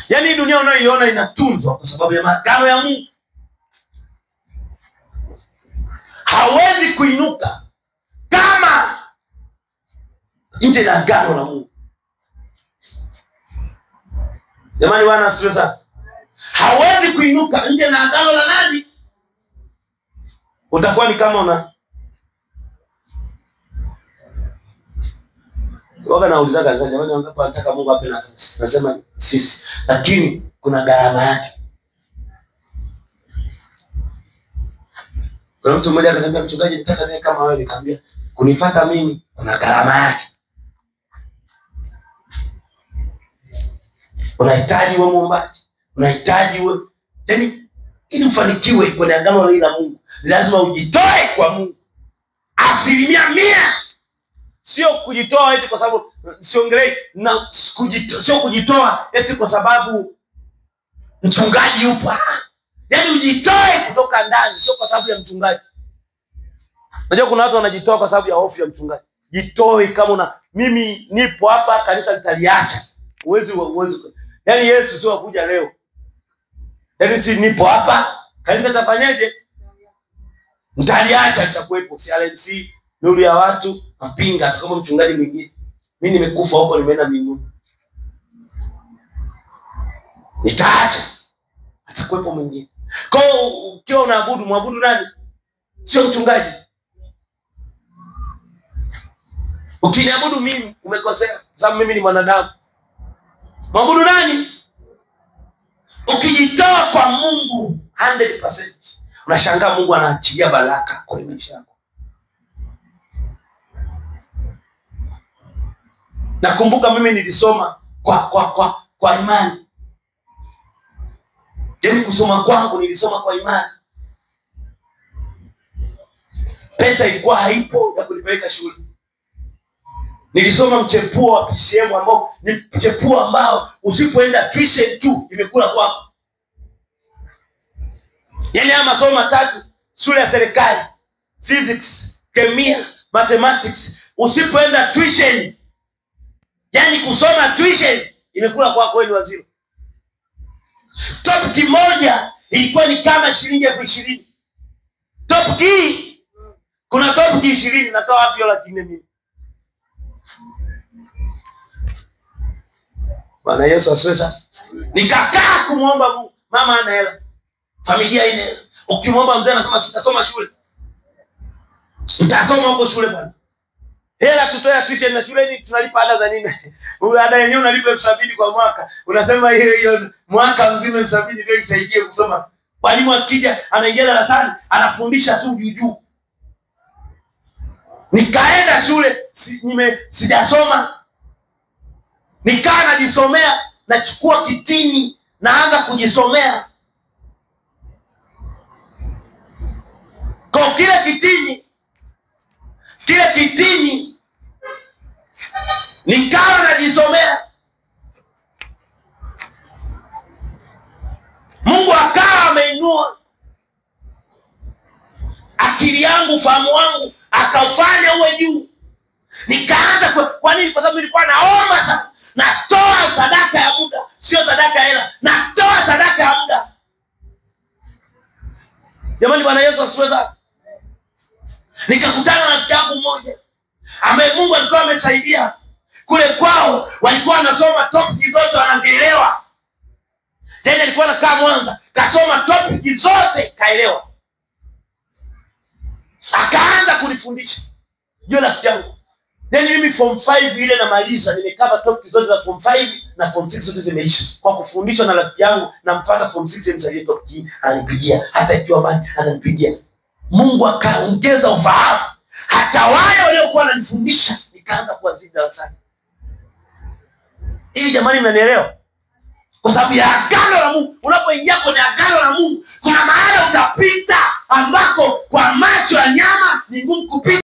Yaani dunia unayoiona inatunzwa kwa sababu ya maagano ya Mungu. Hawezi kuinuka kama nje ya agano la Mungu. Jamani, Bwana asifiwe sana. Hawezi kuinuka nje na agano la nani? Utakuwa ni kama Waga nauliza kanisani, jamani wangapi wanataka Mungu ape nafasi? Nasema sisi, lakini kuna gharama yake. Kuna mtu mmoja akaniambia, mchungaji nitaka niwe kama wewe. Nikamwambia, kunifuata mimi kuna gharama yake. Unahitaji uwe muombaji, unahitaji uwe, yaani ili ufanikiwe kwenye agano la Mungu lazima ujitoe kwa Mungu 100%. Sio kujitoa eti kwa sababu siongelei na sio kujitoa eti kwa sababu mchungaji yupo. Yaani ujitoe kutoka ndani, sio kwa sababu ya mchungaji. Unajua kuna watu wanajitoa kwa sababu ya hofu ya mchungaji. Jitoe kama mimi nipo hapa, kanisa litaliacha. Uwezi. Yaani Yesu sio kuja leo. Yaani si nipo hapa, kanisa tafanyaje? Mtaliacha, litakuwepo CLMC, nuru ya watu, mapinga kama mchungaji mwingine. Mimi nimekufa huko, nimeenda mbinguni. Nitaacha, atakuwepo mwingine. Kwa ukiwa unaabudu, muabudu nani? Sio mchungaji. Ukiniabudu mimi umekosea, sababu mimi ni mwanadamu. Muabudu nani? Ukijitoa kwa Mungu 100%, unashangaa Mungu anaachilia baraka kwa maisha yako. Nakumbuka mimi nilisoma kwa imani. Yaani kusoma kwangu nilisoma kwa imani. Pesa ilikuwa haipo ya kunipeleka shule. Nilisoma mchepuo wa PCM ambao ni mchepuo ambao usipoenda tuition tu imekula kwako. Yaani haya masomo matatu shule ya serikali, physics, kemia, mathematics, usipoenda tuition, yaani kusoma tuition imekula kwako, wewe ni wazima. Topic moja ilikuwa ni kama shilingi 20,000. Topic hii kuna topic 20, natoa wapi yola kime mimi? Bwana Yesu asifiwe. Nikakaa kumuomba Mungu. Mama ana hela, familia ina hela. Ukimwomba mzee anasema sitasoma shule. Nitasoma huko shule bwana. Hela tutoa tuition na shule ni tunalipa ada za nini? Ada yenyewe unalipa 70 kwa mwaka. Unasema hiyo mwaka mzima 70 ndio isaidie kusoma. Mwalimu akija anaingia darasani anafundisha tu juu. Nikaenda shule sijasoma. Nikaa najisomea, nachukua kitini, naanza kujisomea. Kwa kile kitini nikaa najisomea. Mungu akawa ameinua akili yangu, ufahamu wangu, akaufanya uwe juu. Nikaanza kwa nini? Kwa sababu nilikuwa naomba sana. Natoa sadaka ya muda, sio sadaka ya hela. Natoa sadaka ya muda. Jamani, Bwana Yesu asifiwe sana. Nikakutana na rafiki yangu mmoja ambaye Mungu alikuwa amesaidia. Kule kwao walikuwa wanasoma topic zote wanazielewa. Tena alikuwa anakaa Mwanza, kasoma topic zote kaelewa. Akaanza kunifundisha. Ndio rafiki yangu. Then mimi form 5 ile namaliza, nimekava topic zote za form 5 na form 6 zote zimeisha. Kwa kufundishwa na rafiki yangu, namfuata form 6 msaidie topic, ananipigia hata ikiwa mbali ananipigia. Mungu akaongeza ufahamu. Hata wale waliokuwa wananifundisha nikaanza kuwazidi darasani. Ili jamani mnanielewa? Kwa sababu ya agano la Mungu. Unapoingia kwenye agano la Mungu, kuna mahali utapita ambako kwa macho ya nyama ni ngumu kupita.